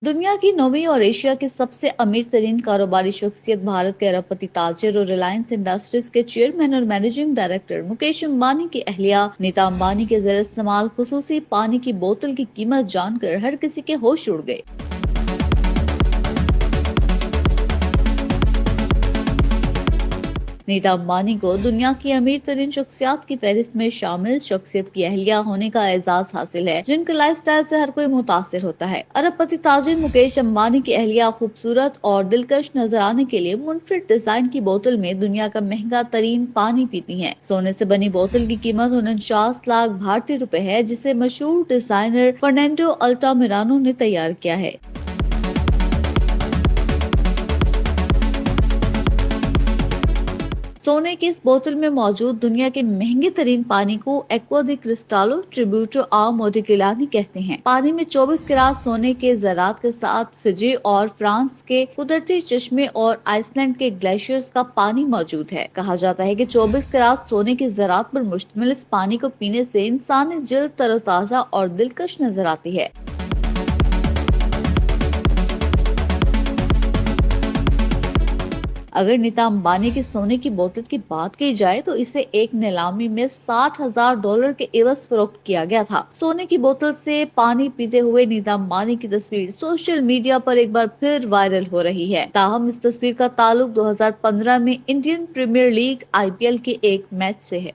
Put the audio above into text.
दुनिया की 9वीं और एशिया की सबसे अमीर तरीन कारोबारी शख्सियत भारत के अरबपति ताजिर और रिलायंस इंडस्ट्रीज के चेयरमैन और मैनेजिंग डायरेक्टर मुकेश अंबानी की अहलिया नीता अंबानी के ज़ेर इस्तेमाल खुसूसी पानी की बोतल की कीमत जानकर हर किसी के होश उड़ गए। नीता अंबानी को दुनिया की अमीर तरीन शख्सियात की फहरिस्त में शामिल शख्सियत की अहलिया होने का एजाज हासिल है, जिनके लाइफस्टाइल से हर कोई मुतासिर होता है। अरबपति ताजिर मुकेश अंबानी की अहलिया खूबसूरत और दिलकश नजर आने के लिए मुनफरिद डिजाइन की बोतल में दुनिया का महंगा तरीन पानी पीती हैं। सोने से बनी बोतल की कीमत 49 लाख भारतीय रुपए है, जिसे मशहूर डिजाइनर फर्नांडो अल्टामिरानो ने तैयार किया है। सोने की इस बोतल में मौजूद दुनिया के महंगे तरीन पानी को एक्वा दी क्रिस्टालो ट्रिब्यूटो आ मोडिकिलानी कहते हैं। पानी में 24 कैरात सोने के ज़रात के साथ फिजी और फ्रांस के कुदरती चश्मे और आइसलैंड के ग्लेशियर्स का पानी मौजूद है। कहा जाता है कि 24 कैरात सोने के ज़रात पर मुश्तमिल इस पानी को पीने से इंसानी जल्द तरोताजा और दिलकश नजर आती है। अगर नीता अंबानी की सोने की बोतल की बात की जाए तो इसे एक नीलामी में $60,000 के एवज फरोख्त किया गया था। सोने की बोतल से पानी पीते हुए नीता अंबानी की तस्वीर सोशल मीडिया पर एक बार फिर वायरल हो रही है। ताहम इस तस्वीर का ताल्लुक 2015 में इंडियन प्रीमियर लीग IPL के एक मैच से है।